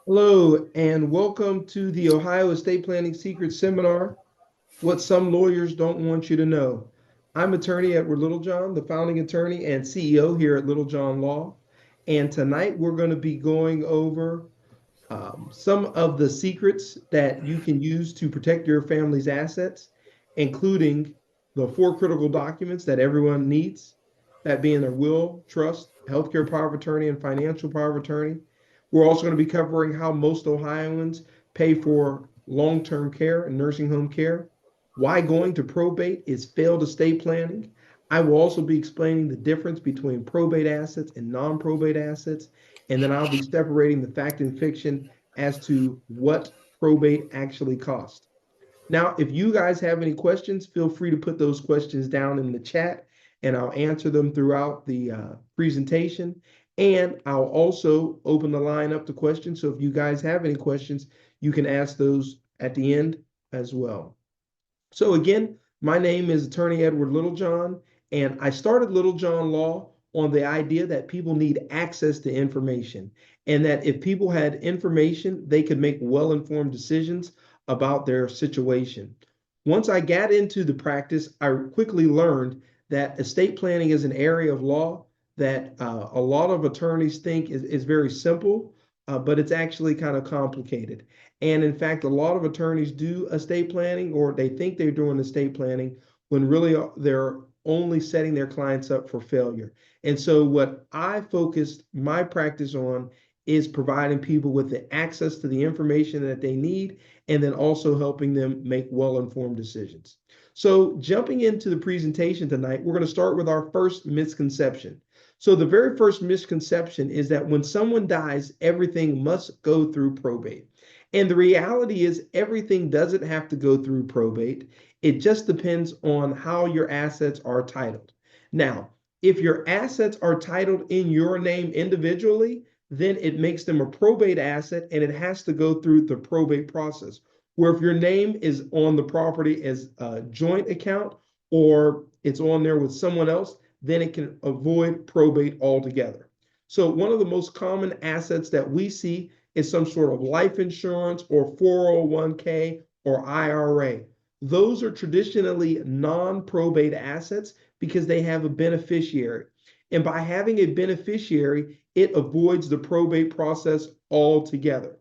Hello, and welcome to the Ohio Estate Planning Secret Seminar, What Some Lawyers Don't Want You to Know. I'm attorney Edward Littlejohn, the founding attorney and CEO here at Littlejohn Law. And tonight we're going to be going over some of the secrets that you can use to protect your family's assets, including the four critical documents that everyone needs, that being their will, trust, healthcare power of attorney, and financial power of attorney. We're also going to be covering how most Ohioans pay for long-term care and nursing home care, why going to probate is failed estate planning. I will also be explaining the difference between probate assets and non-probate assets, and then I'll be separating the fact and fiction as to what probate actually costs. Now, if you guys have any questions, feel free to put those questions down in the chat and I'll answer them throughout the presentation. And I'll also open the line up to questions. So if you guys have any questions, you can ask those at the end as well. So again, my name is Attorney Edward Littlejohn, and I started Littlejohn Law on the idea that people need access to information, and that if people had information, they could make well-informed decisions about their situation. Once I got into the practice, I quickly learned that estate planning is an area of law that a lot of attorneys think is very simple, but it's actually kind of complicated. And in fact, a lot of attorneys do estate planning or they think they're doing estate planning when really they're only setting their clients up for failure. And so, what I focused my practice on is providing people with the access to the information that they need and then also helping them make well informed decisions. So, jumping into the presentation tonight, we're going to start with our first misconception. So, the very first misconception is that when someone dies, everything must go through probate. And the reality is, everything doesn't have to go through probate. It just depends on how your assets are titled. Now, if your assets are titled in your name individually, then it makes them a probate asset and it has to go through the probate process. Where if your name is on the property as a joint account or it's on there with someone else, then it can avoid probate altogether. So, one of the most common assets that we see is some sort of life insurance or 401k or IRA. Those are traditionally non probate assets because they have a beneficiary. And by having a beneficiary, it avoids the probate process altogether.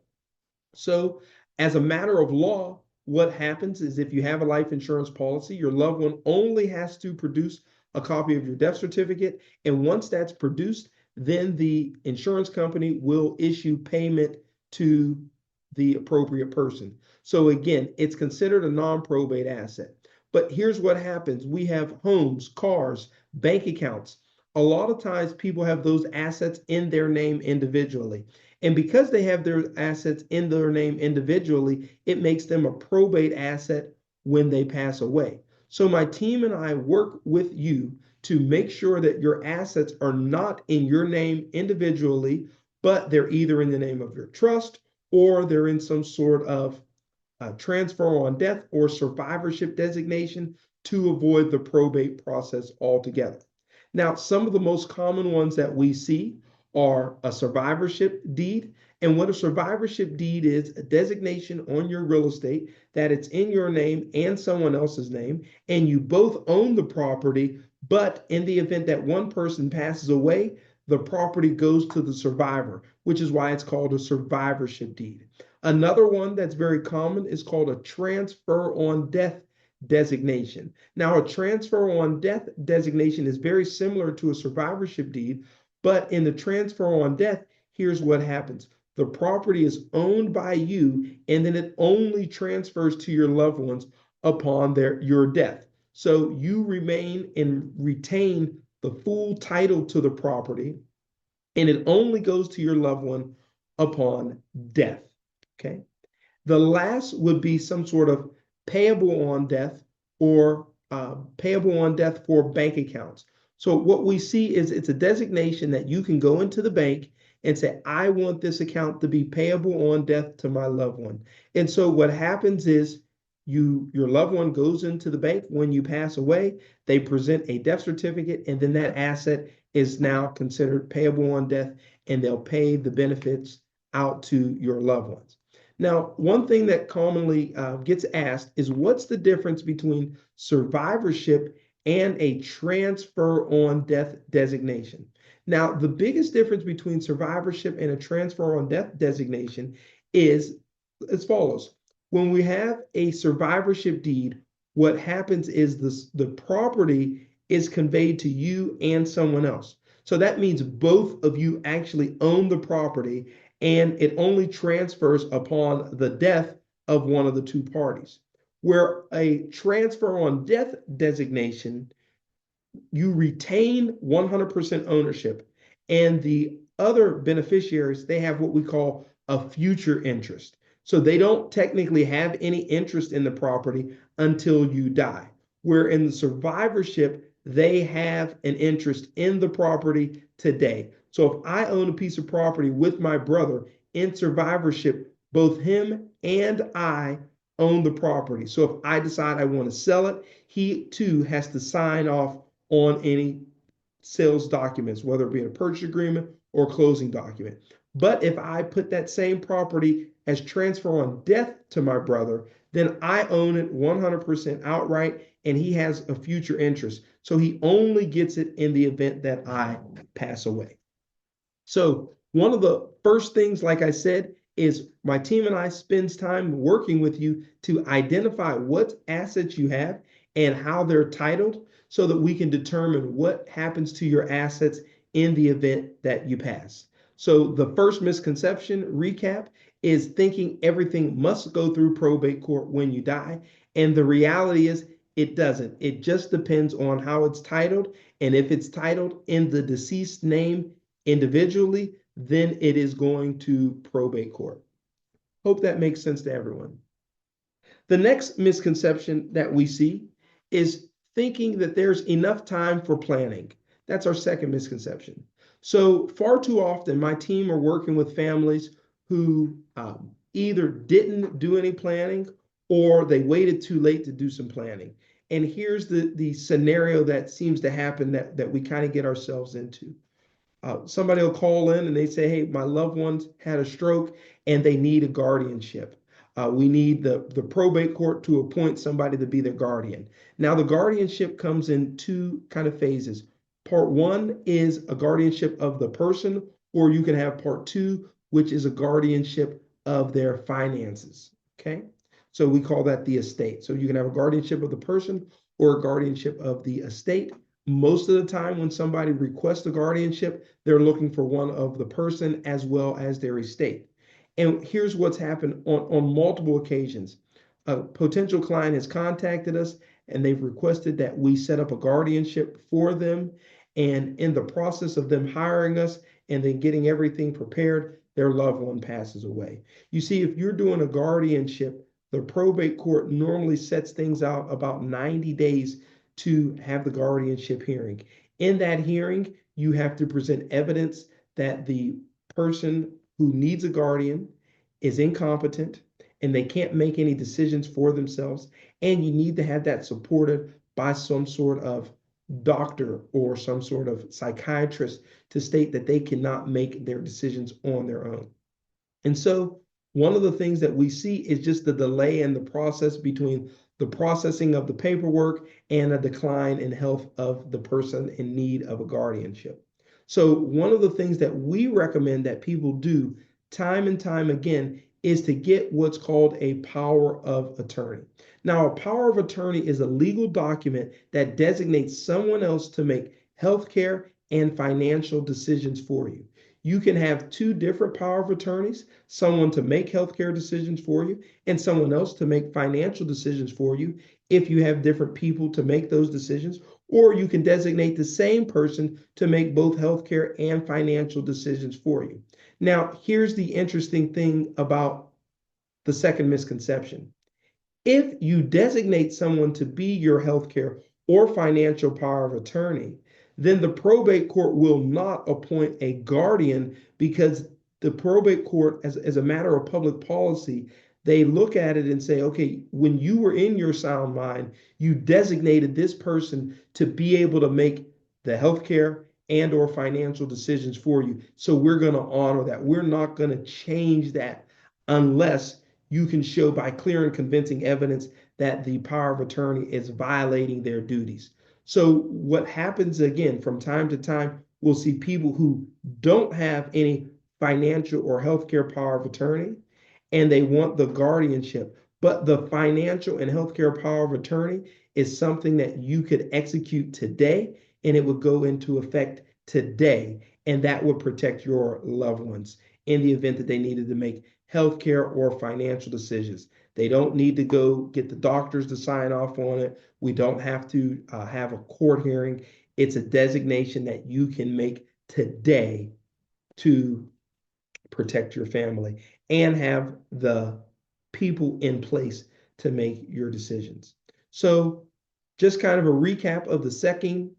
So, as a matter of law, what happens is if you have a life insurance policy, your loved one only has to produce a copy of your death certificate. And once that's produced, then the insurance company will issue payment to the appropriate person. So, again, it's considered a non probate asset. But here's what happens we have homes, cars, bank accounts. A lot of times people have those assets in their name individually. And because they have their assets in their name individually, it makes them a probate asset when they pass away. So my team and I work with you to make sure that your assets are not in your name individually, but they're either in the name of your trust or they're in some sort of transfer on death or survivorship designation to avoid the probate process altogether. Now, some of the most common ones that we see are a survivorship deed. And what a survivorship deed is, a designation on your real estate that it's in your name and someone else's name, and you both own the property, but in the event that one person passes away, the property goes to the survivor, which is why it's called a survivorship deed. Another one that's very common is called a transfer on death designation. Now, a transfer on death designation is very similar to a survivorship deed, but in the transfer on death, here's what happens. The property is owned by you, and then it only transfers to your loved ones upon your death. So you remain and retain the full title to the property, and it only goes to your loved one upon death. Okay. The last would be some sort of payable on death or payable on death for bank accounts. So what we see is it's a designation that you can go into the bank and say, I want this account to be payable on death to my loved one. And so what happens is your loved one goes into the bank when you pass away, they present a death certificate, and then that asset is now considered payable on death, and they'll pay the benefits out to your loved ones. Now, one thing that commonly gets asked is what's the difference between survivorship and a transfer on death designation? Now, the biggest difference between survivorship and a transfer on death designation is as follows. When we have a survivorship deed, what happens is the property is conveyed to you and someone else. So that means both of you actually own the property, and it only transfers upon the death of one of the two parties. Where a transfer on death designation, you retain 100% ownership, and the other beneficiaries, they have what we call a future interest. So they don't technically have any interest in the property until you die. Where in the survivorship, they have an interest in the property today. So if I own a piece of property with my brother in survivorship, both him and I own the property. So if I decide I want to sell it, he too has to sign off on any sales documents, whether it be a purchase agreement or closing document. But if I put that same property as transfer on death to my brother, then I own it 100% outright, and he has a future interest. So he only gets it in the event that I pass away. So one of the first things, like I said, is my team and I spends time working with you to identify what assets you have and how they're titled so that we can determine what happens to your assets in the event that you pass. So the first misconception recap is thinking everything must go through probate court when you die. And the reality is it doesn't. It just depends on how it's titled. And if it's titled in the deceased name individually, then it is going to probate court. Hope that makes sense to everyone. The next misconception that we see is thinking that there's enough time for planning. That's our second misconception. So far too often, my team are working with families who either didn't do any planning or they waited too late to do some planning. And here's the scenario that seems to happen that we kind of get ourselves into. Somebody will call in and they say, hey, my loved ones had a stroke and they need a guardianship. We need the probate court to appoint somebody to be their guardian. Now, the guardianship comes in two kind of phases. Part one is a guardianship of the person, or you can have part two, which is a guardianship of their finances. Okay. So we call that the estate. So you can have a guardianship of the person or a guardianship of the estate. Most of the time when somebody requests a guardianship, they're looking for one of the person as well as their estate. And here's what's happened on multiple occasions. A potential client has contacted us and they've requested that we set up a guardianship for them. And in the process of them hiring us and then getting everything prepared, their loved one passes away. You see, if you're doing a guardianship, the probate court normally sets things out about 90 days to have the guardianship hearing. In that hearing, you have to present evidence that the person who needs a guardian is incompetent and they can't make any decisions for themselves. And you need to have that supported by some sort of doctor or some sort of psychiatrist to state that they cannot make their decisions on their own. And so one of the things that we see is just the delay in the process between the processing of the paperwork and a decline in health of the person in need of a guardianship. So one of the things that we recommend that people do time and time again is to get what's called a power of attorney. Now, a power of attorney is a legal document that designates someone else to make healthcare and financial decisions for you. You can have two different power of attorneys, someone to make healthcare decisions for you and someone else to make financial decisions for you if you have different people to make those decisions, or you can designate the same person to make both healthcare and financial decisions for you. Now, here's the interesting thing about the second misconception. If you designate someone to be your healthcare or financial power of attorney, then the probate court will not appoint a guardian because the probate court, as a matter of public policy, they look at it and say, okay, when you were in your sound mind, you designated this person to be able to make the healthcare and or financial decisions for you. So we're going to honor that. We're not going to change that unless you can show by clear and convincing evidence that the power of attorney is violating their duties. So what happens again from time to time, we'll see people who don't have any financial or healthcare power of attorney and they want the guardianship. But the financial and healthcare power of attorney is something that you could execute today and it would go into effect today. And that would protect your loved ones in the event that they needed to make healthcare or financial decisions. They don't need to go get the doctors to sign off on it. We don't have to have a court hearing. It's a designation that you can make today to protect your family and have the people in place to make your decisions. So just kind of a recap of the second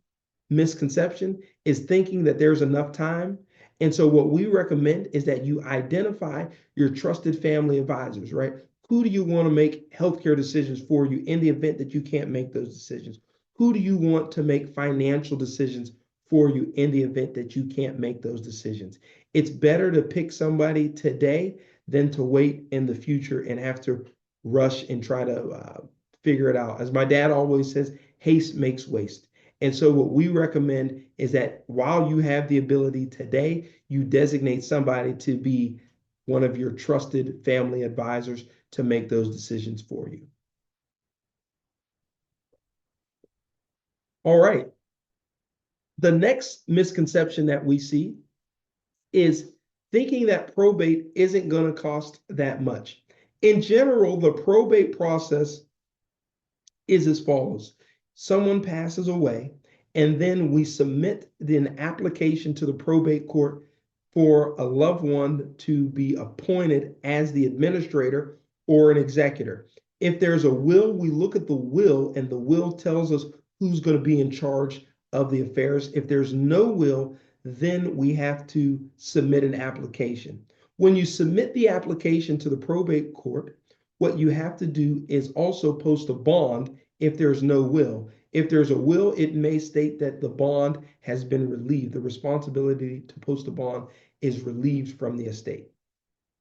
misconception is thinking that there's enough time. And so what we recommend is that you identify your trusted family advisors, right? Who do you want to make healthcare decisions for you in the event that you can't make those decisions? Who do you want to make financial decisions for you in the event that you can't make those decisions? It's better to pick somebody today than to wait in the future and have to rush and try to figure it out. As my dad always says, haste makes waste. And so what we recommend is that while you have the ability today, you designate somebody to be one of your trusted family advisors to make those decisions for you. All right. The next misconception that we see is thinking that probate isn't going to cost that much. In general, the probate process is as follows. Someone passes away, and then we submit an application to the probate court for a loved one to be appointed as the administrator or an executor. If there's a will, we look at the will, and the will tells us who's going to be in charge of the affairs. If there's no will, then we have to submit an application. When you submit the application to the probate court, what you have to do is also post a bond if there's no will. If there's a will, it may state that the bond has been relieved. The responsibility to post a bond is relieved from the estate.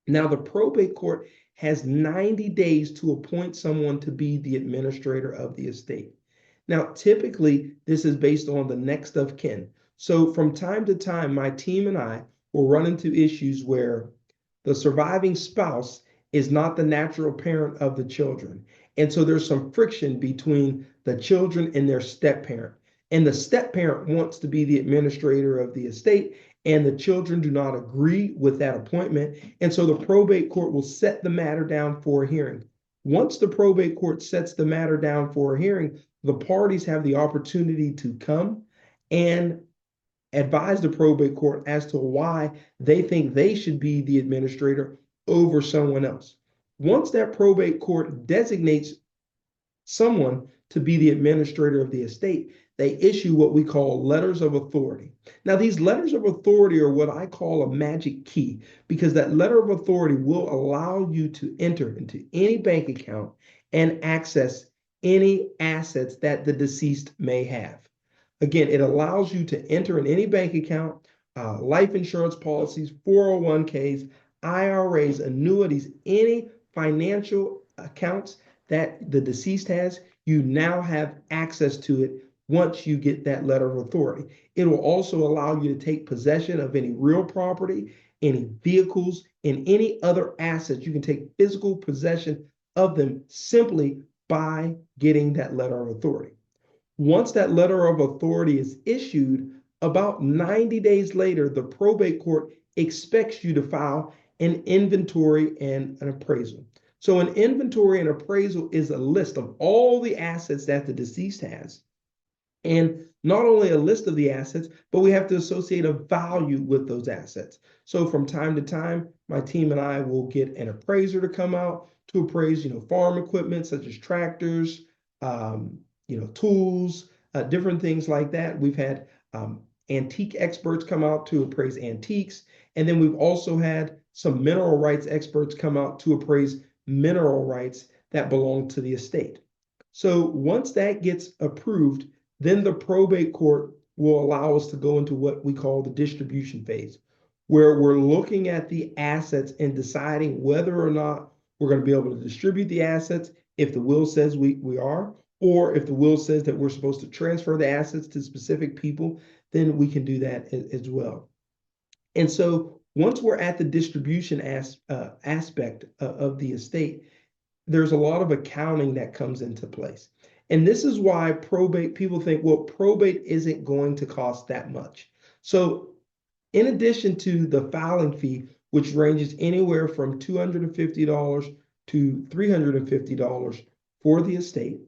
Now, the probate court has 90 days to appoint someone to be the administrator of the estate. Now, typically, this is based on the next of kin. So from time to time, my team and I will run into issues where the surviving spouse is not the natural parent of the children. And so there's some friction between the children and their step parent. And the step parent wants to be the administrator of the estate, and the children do not agree with that appointment. And so the probate court will set the matter down for a hearing. Once the probate court sets the matter down for a hearing, the parties have the opportunity to come and advise the probate court as to why they think they should be the administrator over someone else. Once that probate court designates someone to be the administrator of the estate, they issue what we call letters of authority. Now, these letters of authority are what I call a magic key, because that letter of authority will allow you to enter into any bank account and access any assets that the deceased may have. Again, it allows you to enter in any bank account, life insurance policies, 401ks, IRAs, annuities, any financial accounts that the deceased has. You now have access to it once you get that letter of authority. It will also allow you to take possession of any real property, any vehicles, and any other assets. You can take physical possession of them simply by getting that letter of authority. Once that letter of authority is issued, about 90 days later, the probate court expects you to file an inventory and an appraisal. So an inventory and appraisal is a list of all the assets that the deceased has. And not only a list of the assets, but we have to associate a value with those assets. So from time to time, my team and I will get an appraiser to come out to appraise, farm equipment such as tractors, tools, different things like that. We've had antique experts come out to appraise antiques. And then we've also had some mineral rights experts come out to appraise mineral rights that belong to the estate. So once that gets approved, then the probate court will allow us to go into what we call the distribution phase, where we're looking at the assets and deciding whether or not we're going to be able to distribute the assets if the will says we are, or if the will says that we're supposed to transfer the assets to specific people, then we can do that as well. And so once we're at the distribution aspect of the estate, there's a lot of accounting that comes into place. And this is why probate, people think, well, probate isn't going to cost that much. So in addition to the filing fee, which ranges anywhere from $250 to $350 for the estate,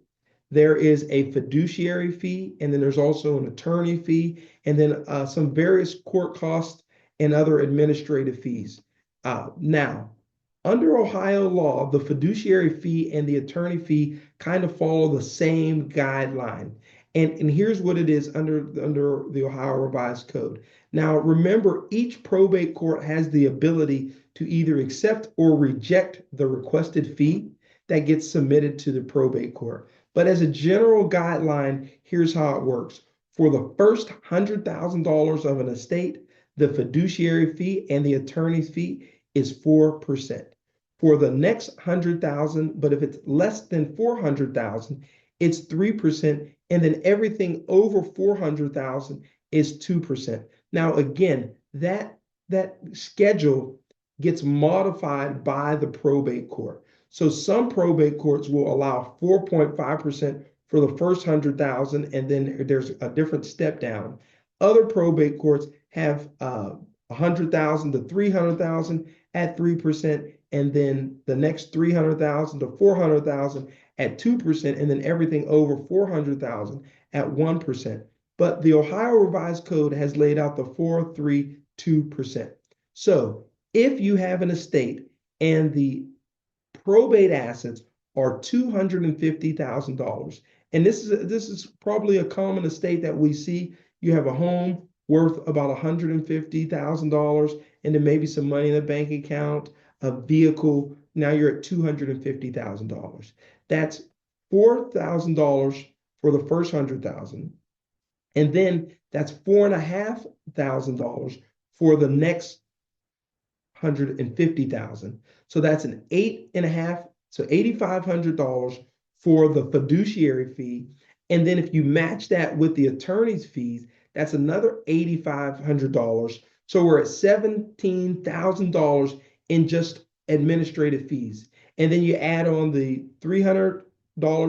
there is a fiduciary fee, and then there's also an attorney fee, and then some various court costs and other administrative fees. Now, under Ohio law, the fiduciary fee and the attorney fee kind of follow the same guideline. And here's what it is under the Ohio Revised Code. Now, remember, each probate court has the ability to either accept or reject the requested fee that gets submitted to the probate court. But as a general guideline, here's how it works. For the first $100,000 of an estate, the fiduciary fee and the attorney's fee is 4%. For the next 100,000, but if it's less than 400,000, it's 3%, and then everything over 400,000 is 2%. Now, again, that schedule gets modified by the probate court. So some probate courts will allow 4.5% for the first 100,000, and then there's a different step down. Other probate courts have 100,000 to 300,000 at 3%, and then the next 300,000 to 400,000 at 2%, and then everything over 400,000 at 1%. But the Ohio Revised Code has laid out the 4-3-2%. So if you have an estate and the probate assets are $250,000, and this is probably a common estate that we see. You have a home worth about $150,000, and then maybe some money in the bank account, a vehicle. Now you're at $250,000. That's $4,000 for the first 100,000, and then that's $4,500 for the next 150,000. So that's an so $8,500 for the fiduciary fee. And then if you match that with the attorney's fees, that's another $8,500. So we're at $17,000 in just administrative fees. And then you add on the $300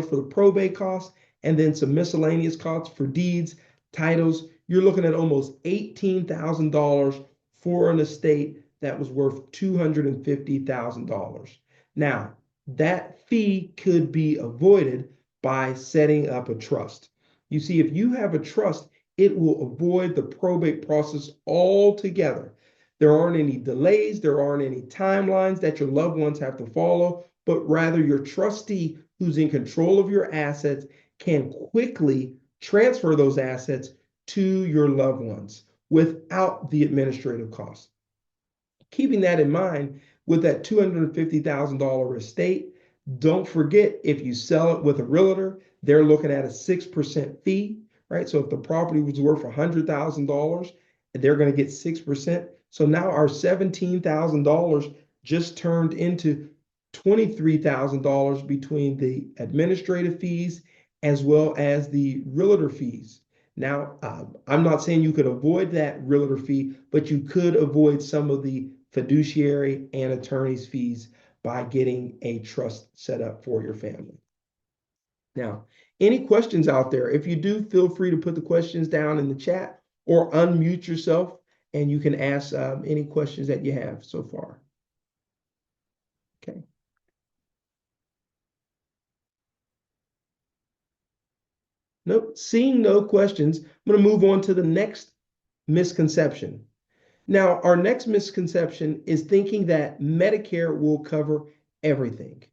for the probate costs, and then some miscellaneous costs for deeds, titles. You're looking at almost $18,000 for an estate that was worth $250,000. Now, that fee could be avoided by setting up a trust. You see, if you have a trust, it will avoid the probate process altogether. There aren't any delays, there aren't any timelines that your loved ones have to follow, but rather your trustee who's in control of your assets can quickly transfer those assets to your loved ones without the administrative costs. Keeping that in mind, with that $250,000 estate, don't forget, if you sell it with a realtor, they're looking at a 6% fee, right? So if the property was worth $100,000, they're going to get 6%. So now our $17,000 just turned into $23,000 between the administrative fees as well as the realtor fees. Now, I'm not saying you could avoid that realtor fee, but you could avoid some of the fiduciary and attorney's fees by getting a trust set up for your family. Now, any questions out there? If you do, feel free to put the questions down in the chat or unmute yourself, and you can ask any questions that you have so far. Okay. Nope, seeing no questions, I'm going to move on to the next misconception. Now, our next misconception is thinking that Medicare will cover everything.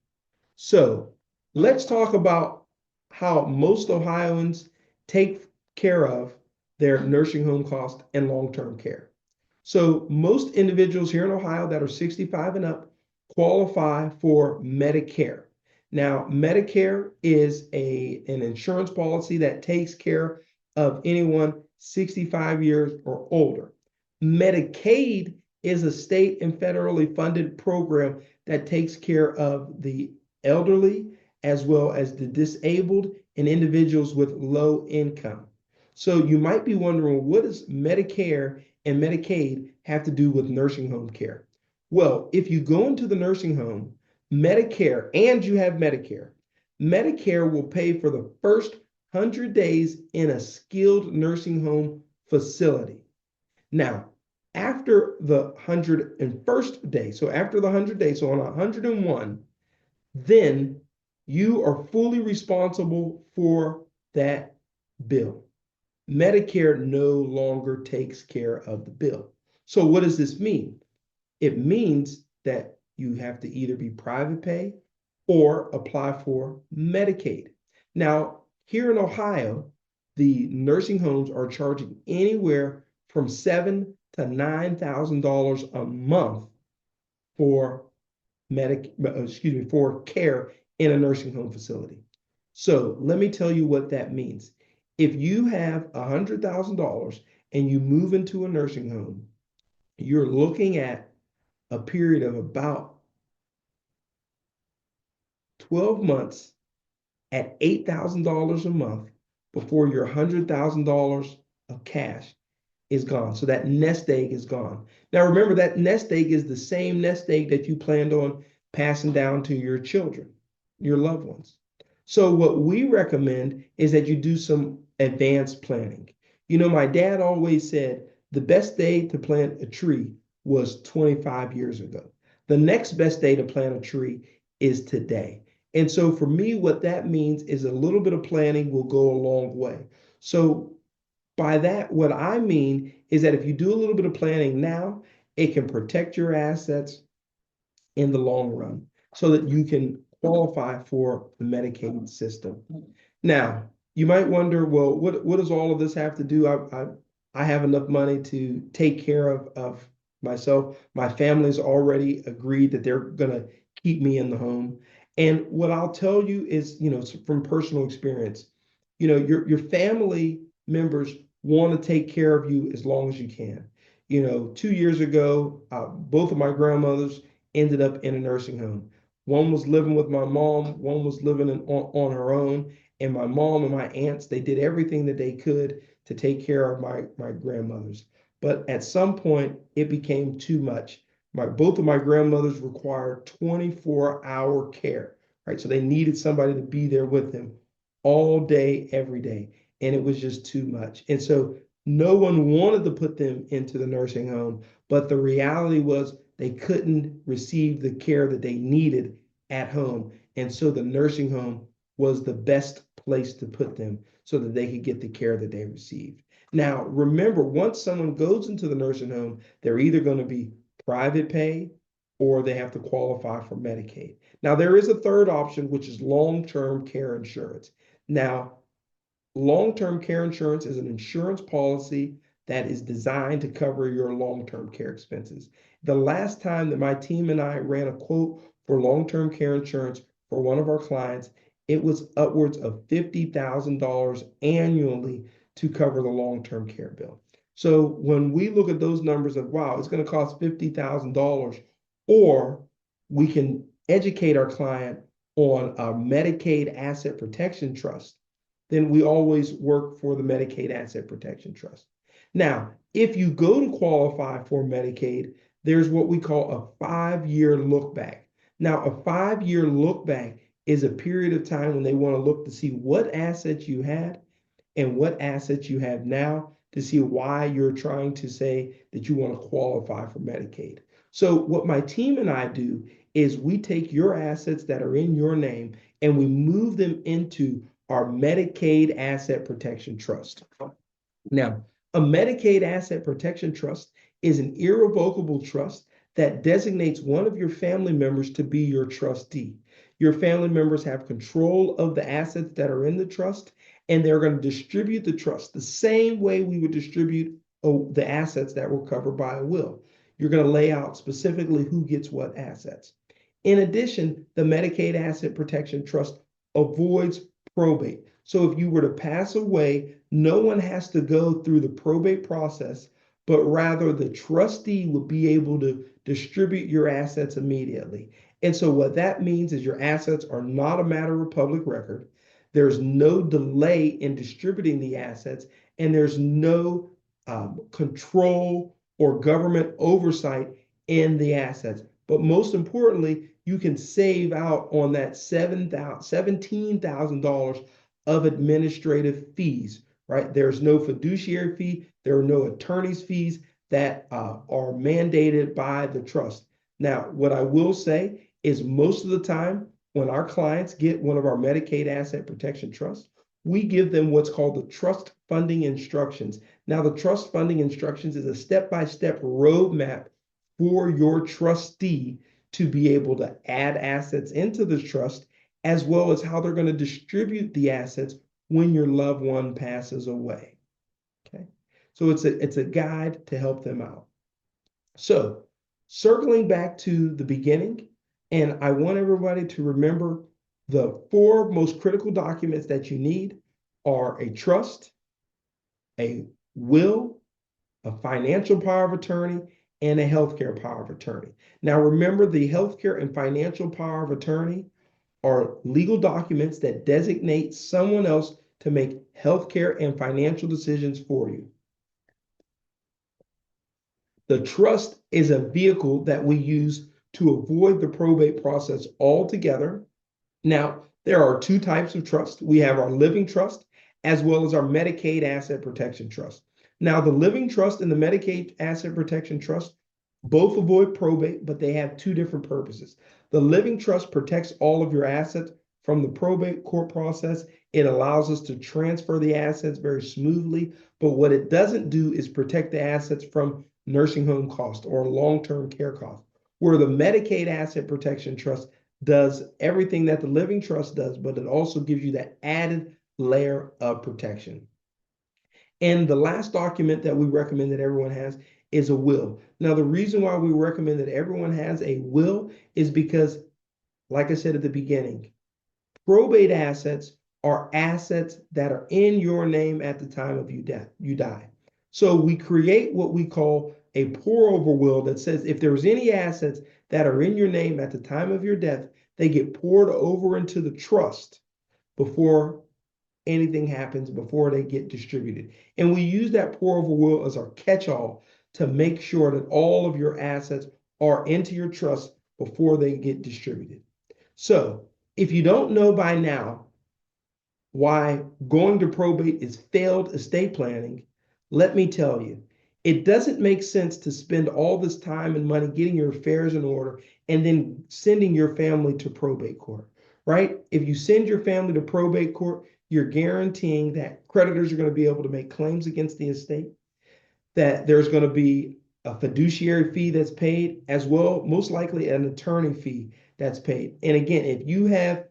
So let's talk about how most Ohioans take care of their nursing home cost and long-term care. So most individuals here in Ohio that are 65 and up qualify for Medicare. Now, Medicare is an insurance policy that takes care of anyone 65 years or older. Medicaid is a state and federally funded program that takes care of the elderly as well as the disabled and individuals with low income. So you might be wondering, what does Medicare and Medicaid have to do with nursing home care? Well, if you go into the nursing home, Medicare, and you have Medicare, Medicare will pay for the first 100 days in a skilled nursing home facility. Now, after the 101st day, so after the 100 days, so on 101, then you are fully responsible for that bill. Medicare no longer takes care of the bill. So what does this mean? It means that you have to either be private pay or apply for Medicaid. Now, here in Ohio, the nursing homes are charging anywhere from $7,000 to $9,000 a month for for care in a nursing home facility. So let me tell you what that means. If you have $100,000 and you move into a nursing home, you're looking at a period of about 12 months at $8,000 a month before your $100,000 of cash is gone. So that nest egg is gone. Now remember, that nest egg is the same nest egg that you planned on passing down to your children, your loved ones. So what we recommend is that you do some advanced planning. You know, my dad always said the best day to plant a tree was 25 years ago. The next best day to plant a tree is today. And so for me, what that means is a little bit of planning will go a long way. So by that, what I mean is that if you do a little bit of planning now, it can protect your assets in the long run so that you can qualify for the Medicaid system. Now, you might wonder, well, what does all of this have to do? I have enough money to take care of myself. My family's already agreed that they're going to keep me in the home. And what I'll tell you is, you know, from personal experience, you know, your family members want to take care of you as long as you can. You know, 2 years ago, both of my grandmothers ended up in a nursing home. One was living with my mom, one was living on her own. And my mom and my aunts, they did everything that they could to take care of my grandmothers. But at some point, it became too much. Both of my grandmothers required 24-hour care, right? So they needed somebody to be there with them all day, every day. And it was just too much. And so no one wanted to put them into the nursing home, but the reality was they couldn't receive the care that they needed at home. And so the nursing home was the best place to put them so that they could get the care that they received. Now, remember, once someone goes into the nursing home, they're either going to be private pay or they have to qualify for Medicaid. Now, there is a third option, which is long-term care insurance. Now, long-term care insurance is an insurance policy that is designed to cover your long-term care expenses. The last time that my team and I ran a quote for long-term care insurance for one of our clients, it was upwards of $50,000 annually to cover the long-term care bill. So when we look at those numbers of, wow, it's going to cost $50,000, or we can educate our client on a Medicaid Asset Protection Trust, then we always work for the Medicaid Asset Protection Trust. Now, if you go to qualify for Medicaid, there's what we call a 5-year look back. Now, a 5-year look back is a period of time when they want to look to see what assets you had and what assets you have now to see why you're trying to say that you want to qualify for Medicaid. So what my team and I do is we take your assets that are in your name and we move them into our Medicaid Asset Protection Trust. Now, a Medicaid Asset Protection Trust is an irrevocable trust that designates one of your family members to be your trustee. Your family members have control of the assets that are in the trust, and they're going to distribute the trust the same way we would distribute the assets that were covered by a will. You're going to lay out specifically who gets what assets. In addition, the Medicaid Asset Protection Trust avoids probate. So if you were to pass away, no one has to go through the probate process, but rather the trustee will be able to distribute your assets immediately. And so what that means is your assets are not a matter of public record. There's no delay in distributing the assets, and there's no control or government oversight in the assets. But most importantly, you can save out on that $17,000 of administrative fees, right? There's no fiduciary fee. There are no attorney's fees that are mandated by the trust. Now, what I will say is most of the time when our clients get one of our Medicaid asset protection trusts, we give them what's called the trust funding instructions. Now, the trust funding instructions is a step-by-step roadmap for your trustee to be able to add assets into the trust, as well as how they're going to distribute the assets when your loved one passes away. Okay, so it's a guide to help them out. So circling back to the beginning, and I want everybody to remember the 4 most critical documents that you need are a trust, a will, a financial power of attorney, and a healthcare power of attorney. Now, remember, the healthcare and financial power of attorney are legal documents that designate someone else to make healthcare and financial decisions for you. The trust is a vehicle that we use to avoid the probate process altogether. Now, there are 2 types of trust. We have our living trust as well as our Medicaid asset protection trust. Now, the living trust and the Medicaid asset protection trust both avoid probate, but they have 2 different purposes. The living trust protects all of your assets from the probate court process. It allows us to transfer the assets very smoothly, but what it doesn't do is protect the assets from nursing home costs or long-term care costs, where the Medicaid asset protection trust does everything that the living trust does, but it also gives you that added layer of protection. And the last document that we recommend that everyone has is a will. Now, the reason why we recommend that everyone has a will is because, like I said at the beginning, probate assets are assets that are in your name at the time of you die. So we create what we call a pour-over will that says if there's any assets that are in your name at the time of your death, they get poured over into the trust before anything happens, before they get distributed. And we use that pour-over will as our catch-all to make sure that all of your assets are into your trust before they get distributed. So if you don't know by now why going to probate is failed estate planning, let me tell you, it doesn't make sense to spend all this time and money getting your affairs in order and then sending your family to probate court, right? If you send your family to probate court, you're guaranteeing that creditors are going to be able to make claims against the estate, that there's going to be a fiduciary fee that's paid, as well, most likely an attorney fee that's paid. And again, if you have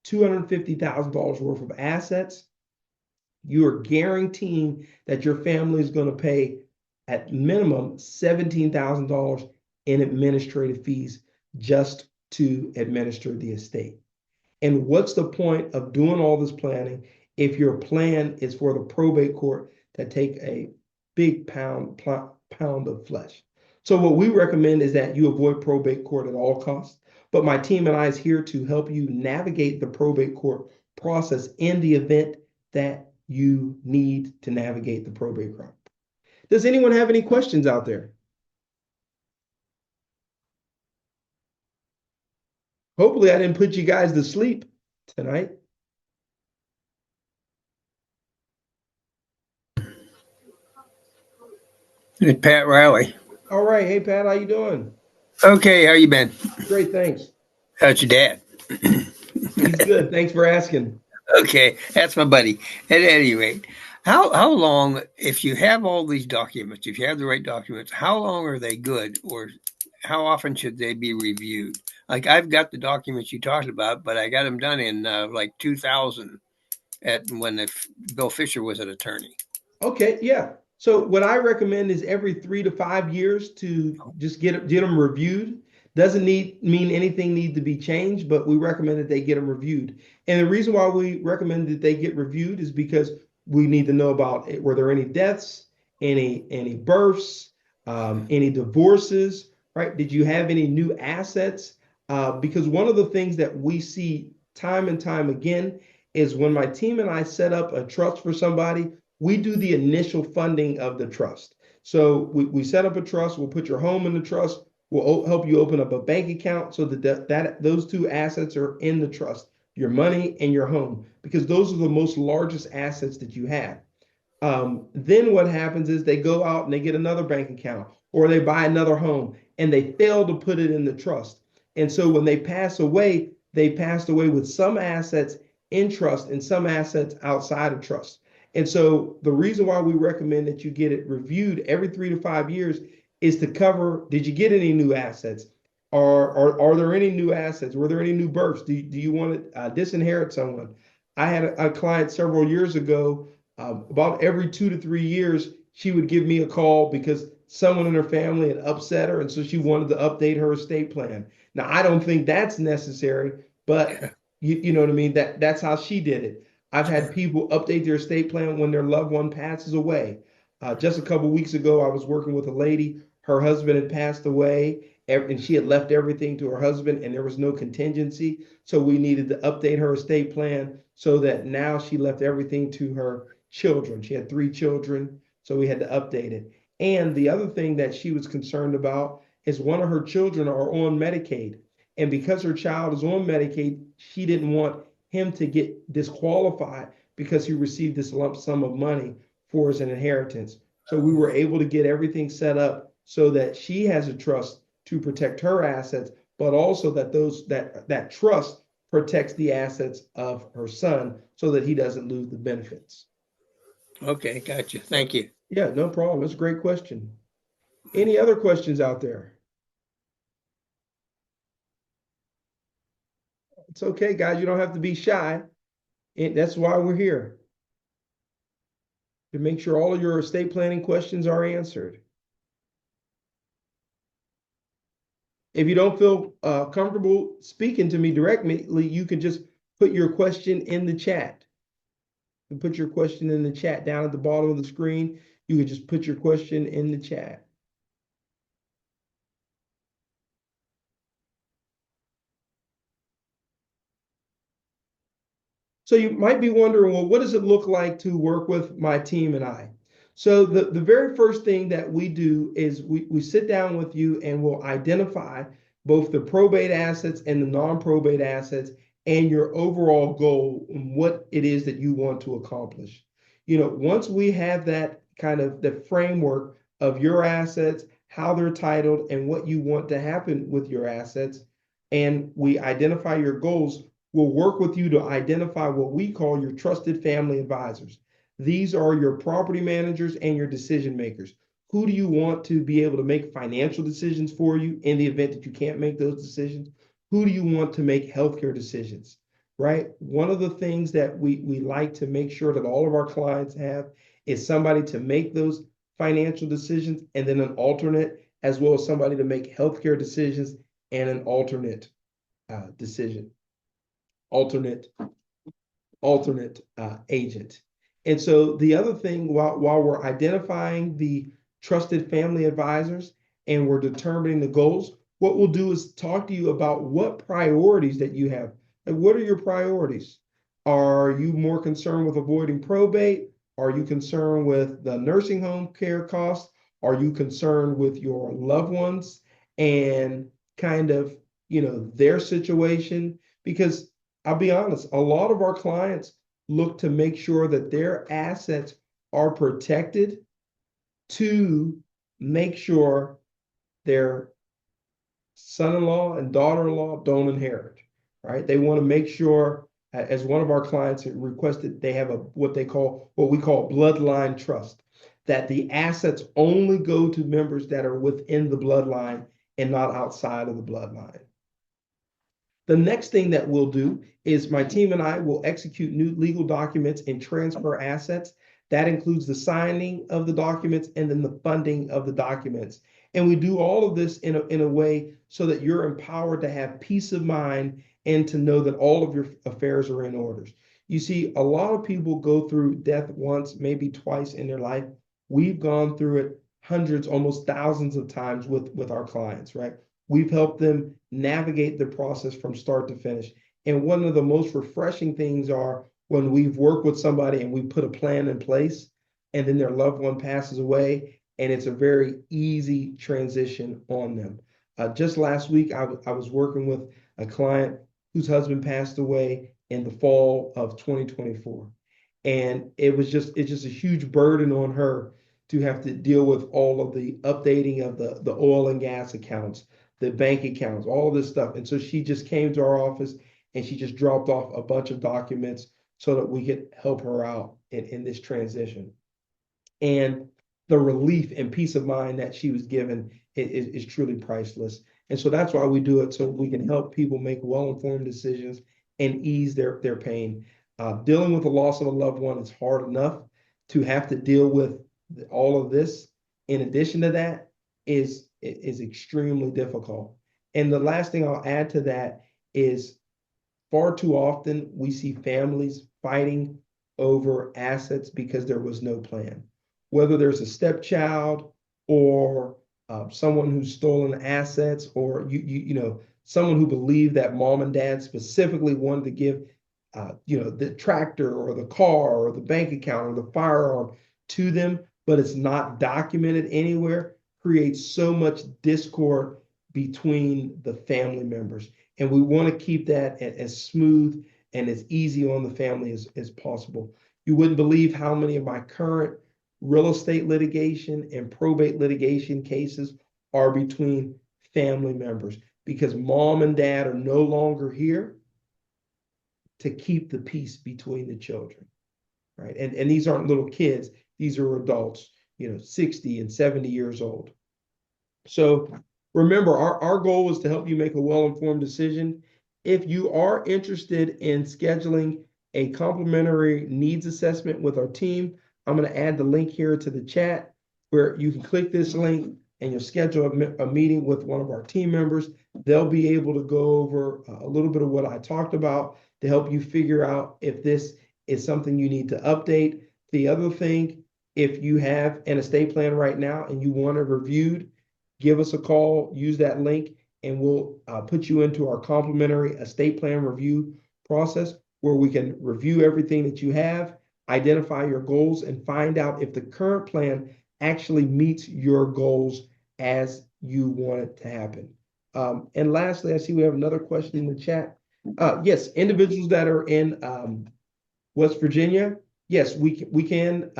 $250,000 worth of assets, you are guaranteeing that your family is going to pay at minimum $17,000 in administrative fees just to administer the estate. And what's the point of doing all this planning if your plan is for the probate court to take a big pound of flesh? So what we recommend is that you avoid probate court at all costs. But my team and I is here to help you navigate the probate court process in the event that you need to navigate the probate court. Does anyone have any questions out there? Hopefully I didn't put you guys to sleep tonight. Hey, Pat Riley. All right. Hey, Pat, how you doing? Okay, how you been? Great, thanks. How's your dad? He's good. Thanks for asking. Okay, that's my buddy. At any rate, how long, if you have all these documents, if you have the right documents, how long are they good, or how often should they be reviewed? Like I've got the documents you talked about, but I got them done in like 2000 when Bill Fisher was an attorney. Okay, yeah. So what I recommend is every 3 to 5 years to just get them reviewed. Doesn't mean anything need to be changed, but we recommend that they get them reviewed. And the reason why we recommend that they get reviewed is because We need to know about were there any deaths, any births, any divorces, right? Did you have any new assets? Because one of the things that we see time and time again is when my team and I set up a trust for somebody, we do the initial funding of the trust. So we set up a trust, we'll put your home in the trust, we'll help you open up a bank account so that those two assets are in the trust, your money and your home, because those are the most largest assets that you have. Then what happens is they go out and they get another bank account or they buy another home and they fail to put it in the trust. And so when they pass away, they passed away with some assets in trust and some assets outside of trust. And so the reason why we recommend that you get it reviewed every 3 to 5 years is to cover, did you get any new assets? Are there any new assets? Were there any new births? Do you want to disinherit someone? I had a client several years ago, about every 2 to 3 years, she would give me a call because someone in her family had upset her. And so she wanted to update her estate plan. Now, I don't think that's necessary, but you know what I mean? That's how she did it. I've had Sure. people update their estate plan when their loved one passes away. Just a couple of weeks ago, I was working with a lady. Her husband had passed away, and she had left everything to her husband, and there was no contingency. So we needed to update her estate plan so that now she left everything to her children. She had 3 children, so we had to update it. And the other thing that she was concerned about is one of her children are on Medicaid. And because her child is on Medicaid, she didn't want him to get disqualified because he received this lump sum of money for his inheritance. So we were able to get everything set up so that she has a trust to protect her assets, but also that that trust protects the assets of her son so that he doesn't lose the benefits. Okay, gotcha. Thank you. Yeah, no problem. That's a great question. Any other questions out there? It's okay, guys. You don't have to be shy. That's why we're here, to make sure all of your estate planning questions are answered. If you don't feel comfortable speaking to me directly, you can just put your question in the chat. You can put your question in the chat down at the bottom of the screen. You can just put your question in the chat. So you might be wondering, well, what does it look like to work with my team and I? So the very first thing that we do is we sit down with you and we'll identify both the probate assets and the non-probate assets and your overall goal and what it is that you want to accomplish. Once we have that kind of the framework of your assets, how they're titled, and what you want to happen with your assets, and we identify your goals, will work with you to identify what we call your trusted family advisors. These are your property managers and your decision makers. Who do you want to be able to make financial decisions for you in the event that you can't make those decisions? Who do you want to make healthcare decisions, right? One of the things that we like to make sure that all of our clients have is somebody to make those financial decisions and then an alternate, as well as somebody to make healthcare decisions and an alternate decision. alternate agent. And so the other thing, while we're identifying the trusted family advisors and we're determining the goals, what we'll do is talk to you about what priorities that you have. Like, what are your priorities? Are you more concerned with avoiding probate? Are you concerned with the nursing home care costs? Are you concerned with your loved ones and kind of, their situation? Because I'll be honest, a lot of our clients look to make sure that their assets are protected to make sure their son-in-law and daughter-in-law don't inherit, right? They want to make sure, as one of our clients requested, they have what we call bloodline trust, that the assets only go to members that are within the bloodline and not outside of the bloodline. The next thing that we'll do is my team and I will execute new legal documents and transfer assets. That includes the signing of the documents and then the funding of the documents. And we do all of this in a way so that you're empowered to have peace of mind and to know that all of your affairs are in orders. You see, a lot of people go through death once, maybe twice in their life. We've gone through it hundreds, almost thousands of times with our clients, right? We've helped them navigate the process from start to finish. And one of the most refreshing things are when we've worked with somebody and we put a plan in place and then their loved one passes away and it's a very easy transition on them. Just last week, I was working with a client whose husband passed away in the fall of 2024. And it's just a huge burden on her to have to deal with all of the updating of the oil and gas accounts, the bank accounts, all of this stuff. And so she just came to our office and she just dropped off a bunch of documents so that we could help her out in this transition. And the relief and peace of mind that she was given is truly priceless. And so that's why we do it, so we can help people make well-informed decisions and ease their pain. Dealing with the loss of a loved one is hard enough. To have to deal with all of this, in addition to that, is extremely difficult. And the last thing I'll add to that is far too often we see families fighting over assets because there was no plan. Whether there's a stepchild or someone who's stolen assets, or someone who believed that mom and dad specifically wanted to give the tractor or the car or the bank account or the firearm to them, but it's not documented anywhere, creates so much discord between the family members. And we want to keep that as smooth and as easy on the family as possible. You wouldn't believe how many of my current real estate litigation and probate litigation cases are between family members because mom and dad are no longer here to keep the peace between the children, right? And these aren't little kids, these are adults, 60 and 70 years old. So remember, our goal is to help you make a well-informed decision. If you are interested in scheduling a complimentary needs assessment with our team, I'm going to add the link here to the chat where you can click this link and you'll schedule a meeting with one of our team members. They'll be able to go over a little bit of what I talked about to help you figure out if this is something you need to update. The other thing, if you have an estate plan right now and you want it reviewed, give us a call, use that link, and we'll put you into our complimentary estate plan review process where we can review everything that you have, identify your goals, and find out if the current plan actually meets your goals as you want it to happen. And lastly, I see we have another question in the chat. Yes, individuals that are in West Virginia, yes, we can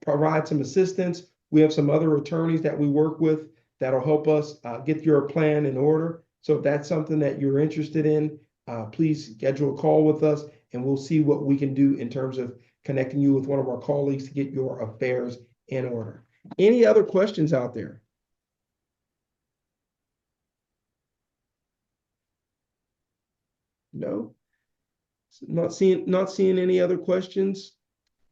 provide some assistance. We have some other attorneys that we work with that'll help us get your plan in order. So if that's something that you're interested in, please schedule a call with us and we'll see what we can do in terms of connecting you with one of our colleagues to get your affairs in order. Any other questions out there? No? Not seeing any other questions.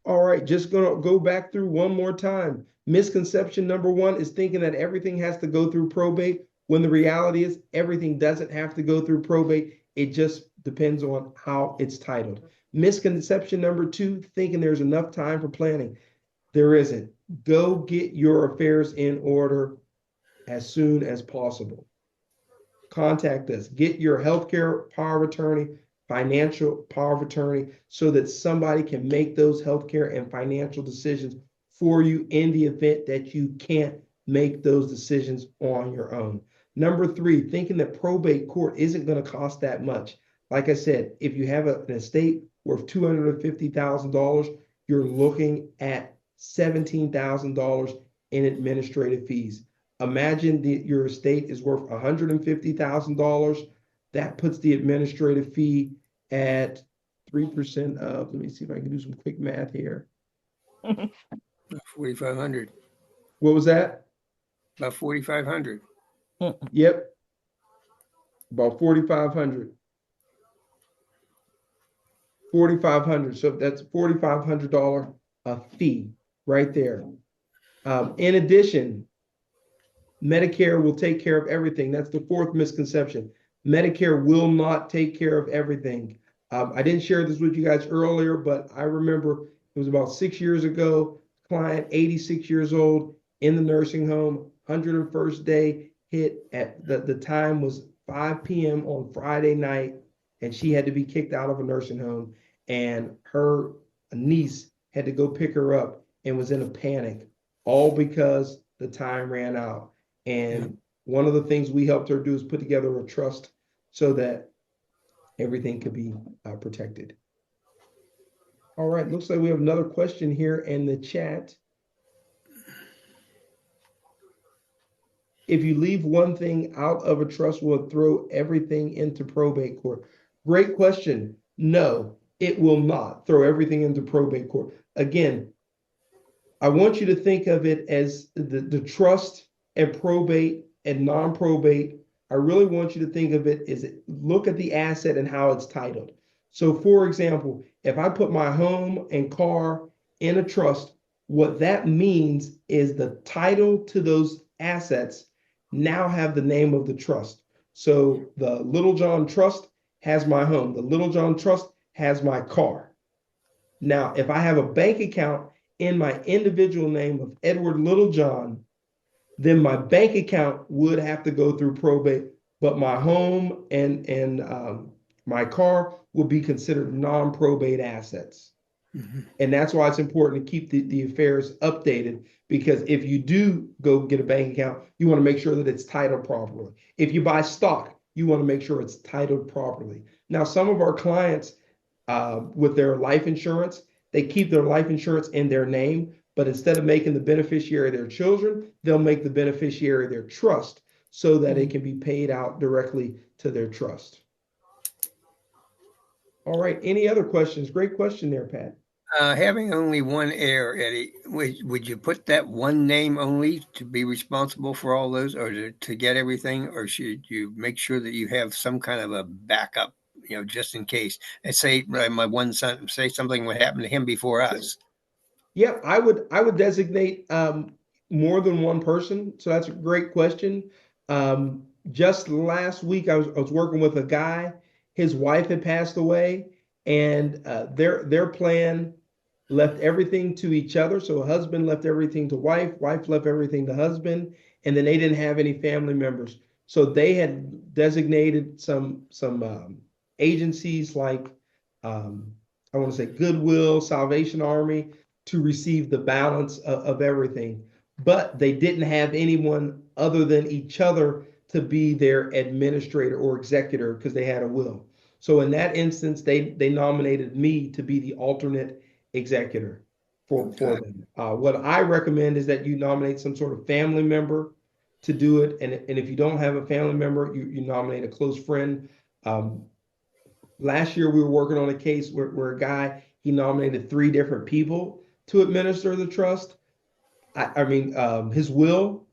All right, just gonna go back through one more time. Misconception number one is thinking that everything has to go through probate, when the reality is everything doesn't have to go through probate. It just depends on how it's titled. Misconception number two, thinking there's enough time for planning. There isn't. Go get your affairs in order as soon as possible. Contact us. Get your healthcare power of attorney, financial power of attorney, so that somebody can make those healthcare and financial decisions for you in the event that you can't make those decisions on your own. Number three, thinking that probate court isn't going to cost that much. Like I said, if you have an estate worth $250,000, you're looking at $17,000 in administrative fees. Imagine your estate is worth $150,000. That puts the administrative fee at 3% of, let me see if I can do some quick math here. 4,500. What was that? About 4,500. Yep. About 4,500. 4,500. So that's $4,500 fee right there. In addition, Medicare will take care of everything. That's the fourth misconception. Medicare will not take care of everything. I didn't share this with you guys earlier, but I remember it was about 6 years ago, client, 86 years old, in the nursing home, 101st day, hit at the time was 5 p.m. on Friday night, and she had to be kicked out of a nursing home. And her niece had to go pick her up and was in a panic, all because the time ran out. And one of the things we helped her do is put together a trust so that everything could be protected. All right, looks like we have another question here in the chat. If you leave one thing out of a trust, will it throw everything into probate court? Great question. No, it will not throw everything into probate court. Again, I want you to think of it as the trust and probate and non-probate. I really want you to think of it as look at the asset and how it's titled. So for example, if I put my home and car in a trust, what that means is the title to those assets now have the name of the trust. So the Little John Trust has my home. The Little John Trust has my car. Now, if I have a bank account in my individual name of Edward Littlejohn, then my bank account would have to go through probate, but my home and my car will be considered non-probate assets. Mm-hmm. And that's why it's important to keep the affairs updated, because if you do go get a bank account, you want to make sure that it's titled properly. If you buy stock, you want to make sure it's titled properly. Now, some of our clients with their life insurance, they keep their life insurance in their name, but instead of making the beneficiary their children, they'll make the beneficiary their trust so that it can be paid out directly to their trust. All right, any other questions? Great question there, Pat. Having only one heir, Eddie, would you put that one name only to be responsible for all those, or to get everything, or should you make sure that you have some kind of a backup, just in case? And say my one son, say something would happen to him before us. Yeah, I would designate more than one person. So that's a great question. Just last week, I was working with a guy. His wife had passed away, and their plan left everything to each other. So a husband left everything to wife, wife left everything to husband, and then they didn't have any family members. So they had designated some agencies like I want to say Goodwill, Salvation Army, to receive the balance of everything. But they didn't have anyone other than each other to be their administrator or executor because they had a will. So in that instance, they nominated me to be the alternate executor for them. What I recommend is that you nominate some sort of family member to do it. And if you don't have a family member, you nominate a close friend. Last year, we were working on a case where a guy, he nominated 3 different people to administer the trust. I mean, his will,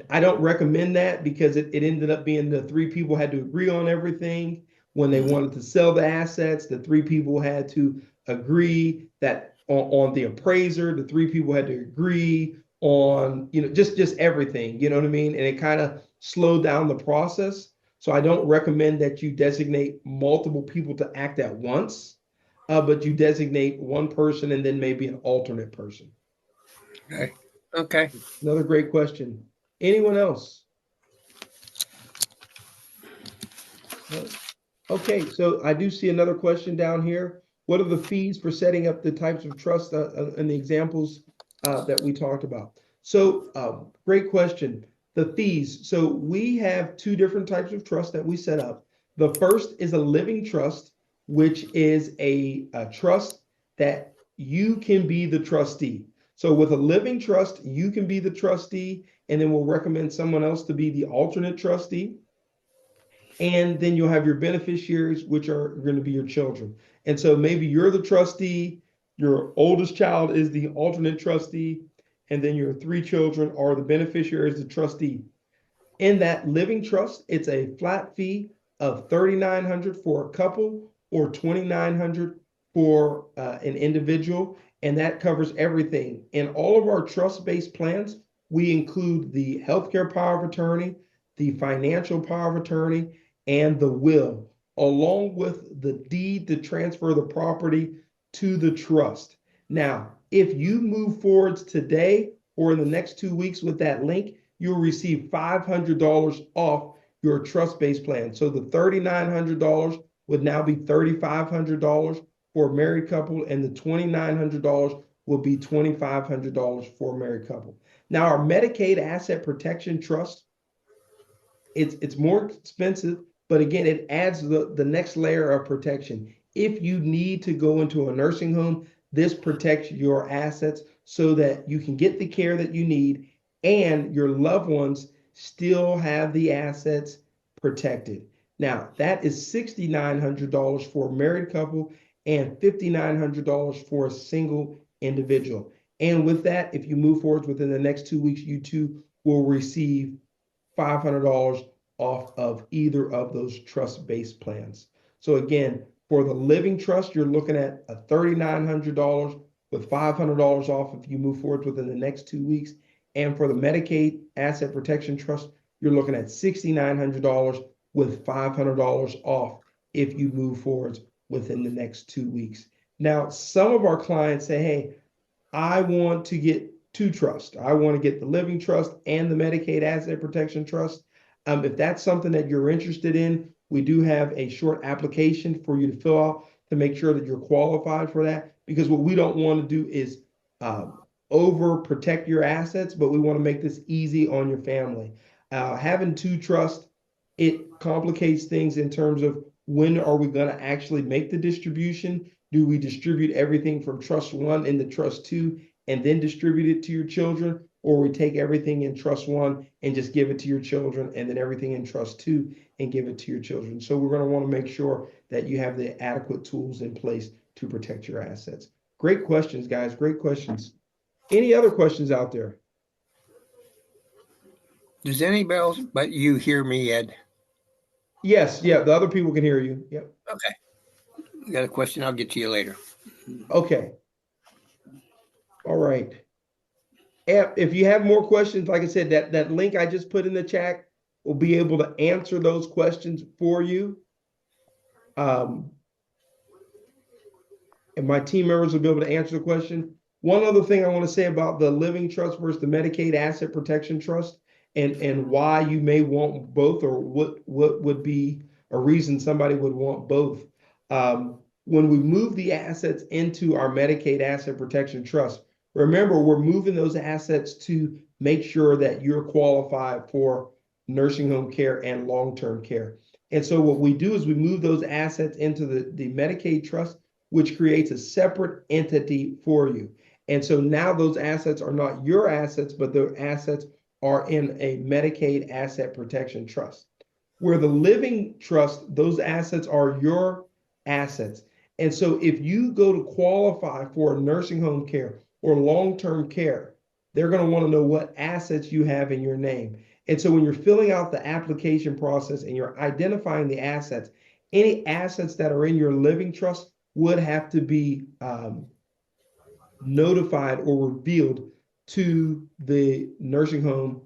I don't recommend that because it ended up being the 3 people had to agree on everything. When they wanted to sell the assets, the 3 people had to agree that on the appraiser, the 3 people had to agree on, just everything, you know what I mean? And it kind of slowed down the process. So I don't recommend that you designate multiple people to act at once, but you designate one person and then maybe an alternate person. Okay. Another great question. Anyone else? No. Okay, so I do see another question down here. What are the fees for setting up the types of trust and the examples that we talked about? So great question. The fees. So we have 2 different types of trust that we set up. The first is a living trust, which is a trust that you can be the trustee. So with a living trust, you can be the trustee, and then we'll recommend someone else to be the alternate trustee. And then you'll have your beneficiaries, which are going to be your children. And so maybe you're the trustee, your oldest child is the alternate trustee, and then your 3 children are the beneficiaries, the trustee. In that living trust, it's a flat fee of $3,900 for a couple or $2,900 for an individual, and that covers everything. In all of our trust-based plans, we include the healthcare power of attorney, the financial power of attorney, and the will. along with the deed to transfer the property to the trust. Now, if you move forwards today or in the next 2 weeks with that link, you'll receive $500 off your trust-based plan. So the $3,900 would now be $3,500 for a married couple, and the $2,900 will be $2,500 for a married couple. Now, our Medicaid Asset Protection Trust, it's more expensive, but again, it adds the next layer of protection. If you need to go into a nursing home, this protects your assets so that you can get the care that you need and your loved ones still have the assets protected. Now, that is $6,900 for a married couple and $5,900 for a single individual. And with that, if you move forward within the next 2 weeks, you too will receive $500 off of either of those trust-based plans. So again, for the living trust, you're looking at a $3,900 with $500 off if you move forward within the next 2 weeks. And for the Medicaid Asset Protection Trust, you're looking at $6,900 with $500 off if you move forward within the next 2 weeks. Now, some of our clients say, hey, I want to get two trusts. I want to get the living trust and the Medicaid Asset Protection Trust. If that's something that you're interested in, we do have a short application for you to fill out to make sure that you're qualified for that. Because what we don't want to do is over protect your assets, but we want to make this easy on your family. Having two trusts, it complicates things in terms of when are we going to actually make the distribution? Do we distribute everything from trust one into trust two and then distribute it to your children? Or we take everything in trust one and just give it to your children, and then everything in trust two and give it to your children. So we're going to want to make sure that you have the adequate tools in place to protect your assets. Great questions, guys. Great questions. Any other questions out there? Does anybody else but you hear me, Ed? Yes. Yeah. The other people can hear you. Yep. Okay. You got a question? I'll get to you later. Okay. All right. If you have more questions, like I said, that link I just put in the chat will be able to answer those questions for you. And my team members will be able to answer the question. One other thing I want to say about the living trust versus the Medicaid Asset Protection Trust and why you may want both, or what would be a reason somebody would want both. When we move the assets into our Medicaid Asset Protection Trust, remember, we're moving those assets to make sure that you're qualified for nursing home care and long-term care. And so what we do is we move those assets into the Medicaid trust, which creates a separate entity for you. And so now those assets are not your assets, but the assets are in a Medicaid Asset Protection Trust. Where the living trust, those assets are your assets. And so if you go to qualify for nursing home care or long-term care, they're going to want to know what assets you have in your name. And so when you're filling out the application process and you're identifying the assets, any assets that are in your living trust would have to be notified or revealed to the nursing home,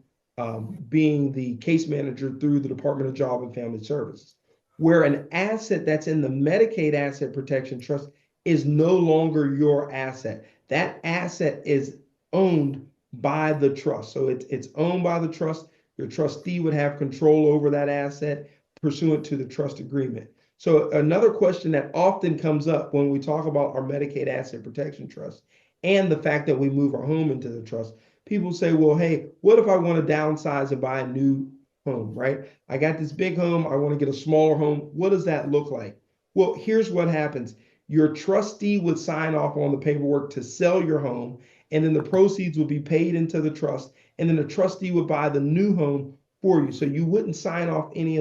being the case manager through the Department of Job and Family Services. Where an asset that's in the Medicaid Asset Protection Trust is no longer your asset. That asset is owned by the trust. So it's owned by the trust. Your trustee would have control over that asset pursuant to the trust agreement. So another question that often comes up when we talk about our Medicaid Asset Protection Trust and the fact that we move our home into the trust, people say, well, hey, what if I want to downsize and buy a new home, right? I got this big home. I want to get a smaller home. What does that look like? Well, here's what happens. Your trustee would sign off on the paperwork to sell your home, and then the proceeds would be paid into the trust, and then the trustee would buy the new home for you. So you wouldn't sign off on any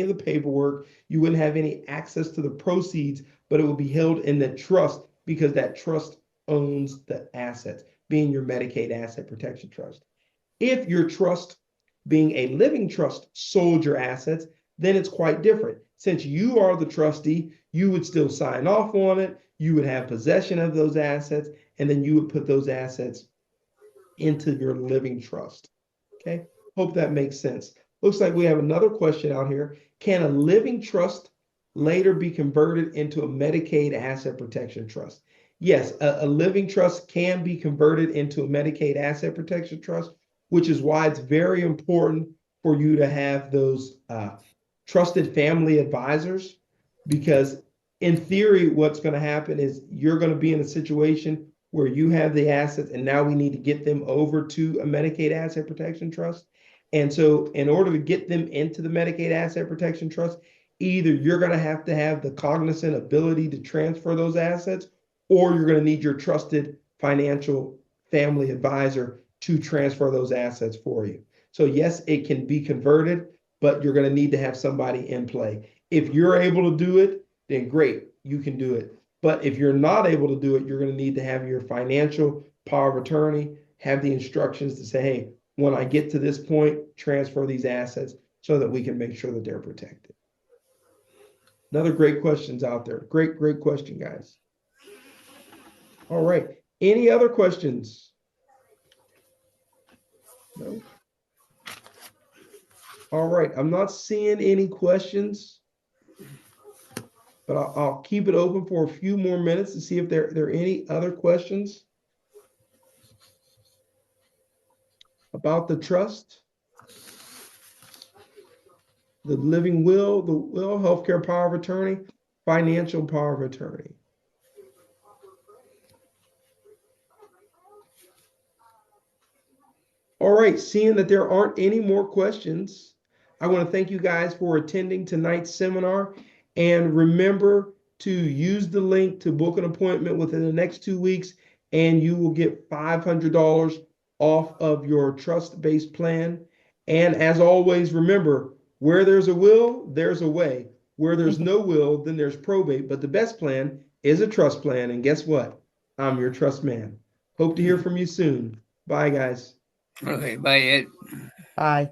of the paperwork. You wouldn't have any access to the proceeds, but it would be held in the trust because that trust owns the assets, being your Medicaid Asset Protection Trust. If your trust, being a living trust, sold your assets, then it's quite different. Since you are the trustee, you would still sign off on it. You would have possession of those assets, and then you would put those assets into your living trust. Okay, hope that makes sense. Looks like we have another question out here. Can a living trust later be converted into a Medicaid asset protection trust. Yes, a living trust can be converted into a Medicaid asset protection trust, which is why it's very important for you to have those trusted family advisors, because in theory, what's going to happen is you're going to be in a situation where you have the assets and now we need to get them over to a Medicaid asset protection trust. And so in order to get them into the Medicaid asset protection trust, either you're going to have the cognizant ability to transfer those assets, or you're going to need your trusted financial family advisor to transfer those assets for you. So yes, it can be converted, but you're going to need to have somebody in play. If you're able to do it, then great, you can do it. But if you're not able to do it, you're going to need to have your financial power of attorney have the instructions to say, hey, when I get to this point, transfer these assets so that we can make sure that they're protected. Another great questions out there. Great question, guys. All right. Any other questions? No. All right. I'm not seeing any questions, but I'll keep it open for a few more minutes to see if there are any other questions about the trust, the living will, healthcare power of attorney, financial power of attorney. All right, seeing that there aren't any more questions, I want to thank you guys for attending tonight's seminar. And remember to use the link to book an appointment within the next 2 weeks, and you will get $500 off of your trust-based plan. And as always, remember, where there's a will, there's a way. Where there's no will, then there's probate. But the best plan is a trust plan. And guess what? I'm your trust man. Hope to hear from you soon. Bye, guys. Okay, bye, Ed. Bye.